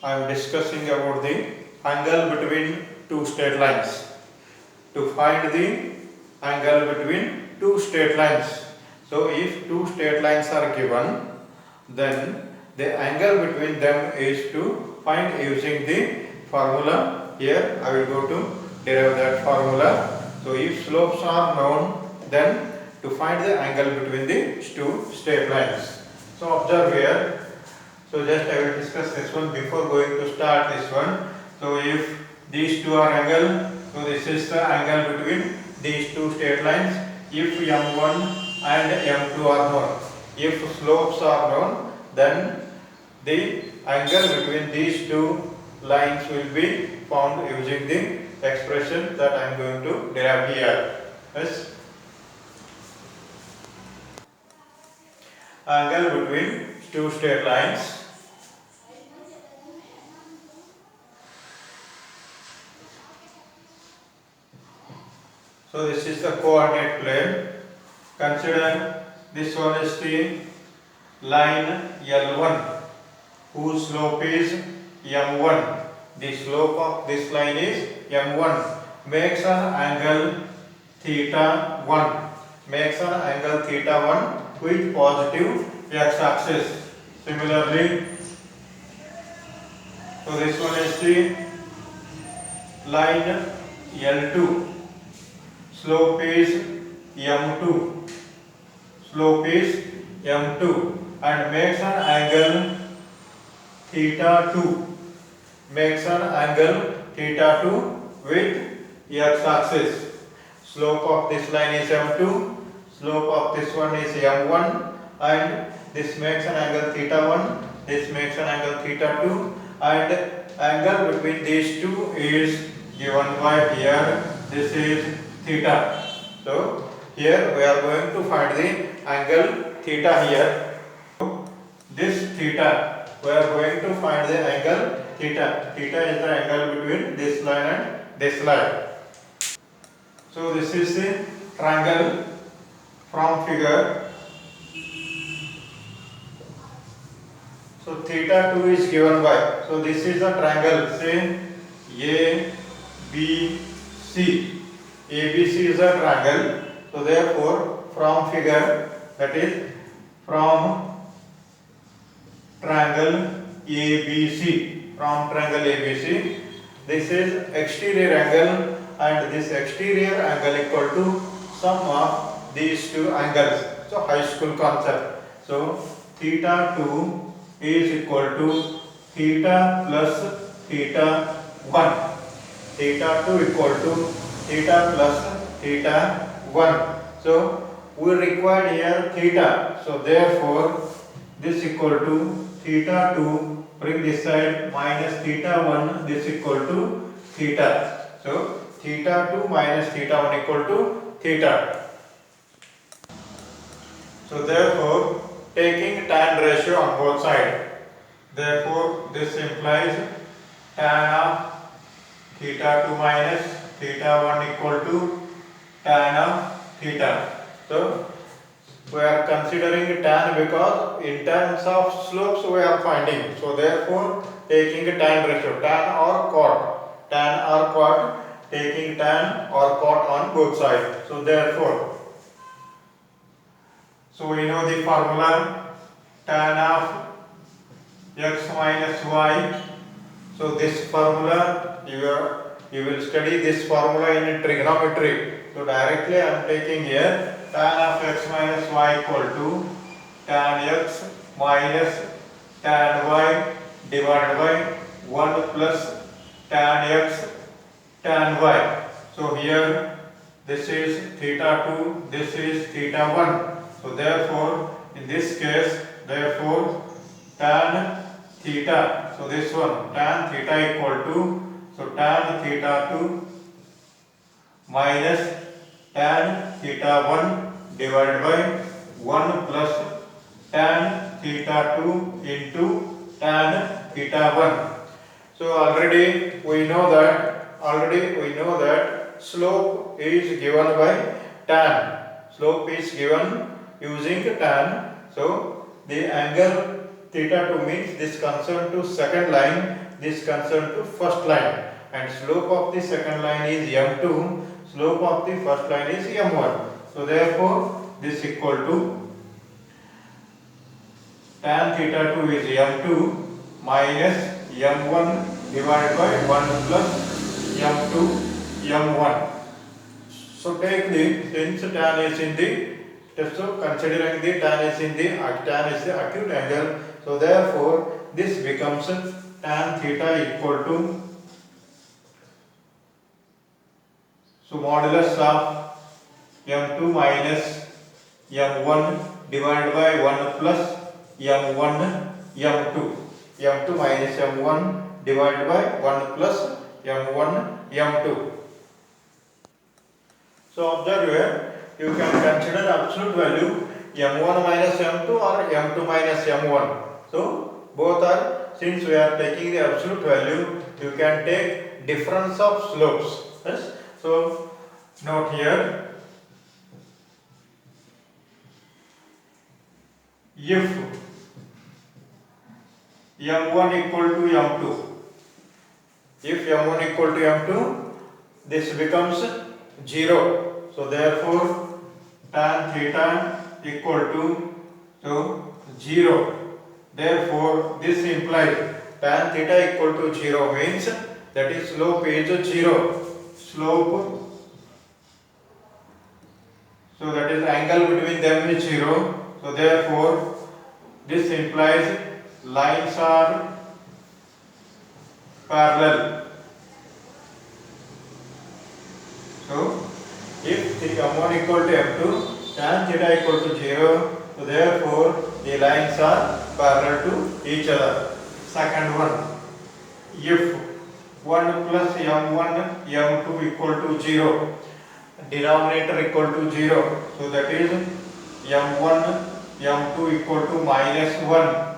I am discussing about the angle between two straight lines. To find the angle between two straight lines. So if two straight lines are given, then the angle between them is to find using the formula. Here I will go to derive that formula. So if slopes are known, then to find the angle between the two straight lines. So observe here. So just I will discuss this one before going to start this one. So if these two are angle, so this is the angle between these two straight lines. If m1 and m2 are known, if slopes are known, then the angle between these two lines will be found using the expression that I am going to derive here. Yes. Angle between two straight lines. So this is the coordinate plane. Consider this one is the line L1 whose slope is m1. The slope of this line is m1. Makes an angle theta 1. Makes an angle theta 1 with positive x-axis. Similarly, so this one is the line L2. Slope is m2. Slope is m2 and makes an angle theta 2. Makes an angle theta 2 with x-axis. Slope of this line is m2. Slope of this one is m1 and this makes an angle theta 1. This makes an angle theta 2 and angle between these two is given by here. This is theta. So here we are going to find the angle theta here. This theta, we are going to find the angle theta. Theta is the angle between this line and this line. So this is the triangle from figure. So theta 2 is given by, so this is the triangle, say A, B, C. ABC is a triangle. So therefore from figure, that is from triangle ABC, from triangle ABC, this is exterior angle and this exterior angle equal to sum of these two angles. So high school concept. So theta 2 is equal to theta plus theta 1. Theta 2 equal to theta plus theta 1. So we require here theta. So therefore this equal to theta 2, bring this side, minus theta 1, this equal to theta. So theta 2 minus theta 1 equal to theta. So therefore taking tan ratio on both sides, therefore this implies tan of theta 2 minus theta 1 equal to tan of theta. So we are considering tan because in terms of slopes we are finding. So therefore taking tan ratio, tan or cot, taking tan or cot on both sides. So therefore, so we know the formula tan of x minus y. So this formula you will study this formula in trigonometry. So directly I am taking here tan of x minus y equal to tan x minus tan y divided by 1 plus tan x tan y. So here this is theta 2, this is theta 1. So therefore in this case, therefore tan theta, so this one tan theta equal to, so tan theta 2 minus tan theta 1 divided by 1 plus tan theta 2 into tan theta 1. So already we know that slope is given by tan. Slope is given using tan. So the angle theta 2 means this concerned to second line this concerned to first line, and slope of the second line is m2, slope of the first line is m1. So therefore this equal to tan theta 2 is m2 minus m1 divided by 1 plus m2 m1. So take the, since tan is in the, so considering the tan is the acute angle, so therefore this becomes tan theta equal to, so modulus of m2 minus m1 divided by 1 plus m1 m2, m2 minus m1 divided by 1 plus m1 m2. So observe here, you can consider absolute value m1 minus m2 or m2 minus m1. So both are, since we are taking the absolute value, you can take difference of slopes. Yes. So note here, if m1 equal to m2, if m1 equal to m2, this becomes 0. So therefore tan theta equal to, so 0. Therefore this implies tan theta equal to 0 means that is slope is 0. Slope, so that is angle between them is 0. So therefore this implies lines are parallel. So if the m1 equal to m2, tan theta equal to 0, so therefore the lines are parallel to each other. Second one, if 1 plus m1 m2 equal to 0, denominator equal to 0, so that is m1 m2 equal to minus 1.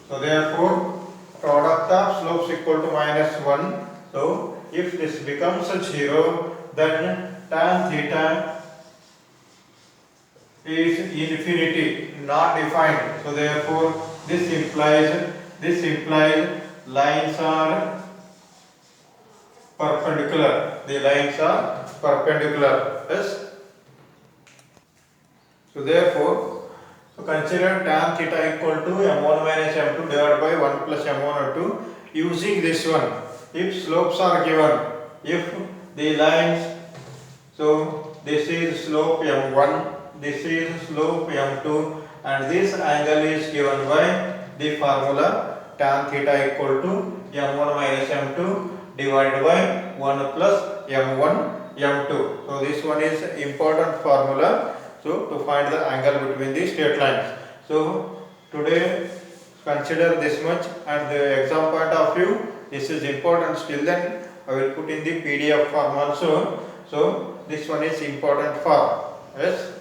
So therefore product of slopes equal to minus 1. So if this becomes 0, then tan theta is infinity, not defined. So therefore this implies lines are perpendicular. The lines are perpendicular. Yes. So therefore, so consider tan theta equal to m1 minus m2 divided by 1 plus m1 or 2. Using this one, if slopes are given, if the lines, so this is slope m1, this is slope m2, and this angle is given by the formula tan theta equal to m1 minus m2 divided by 1 plus m1 m2. So this one is important formula, so to find the angle between the straight lines. So today consider this much, and the exam point of view, this is important. Still then I will put in the PDF form also. So this one is important form. Yes.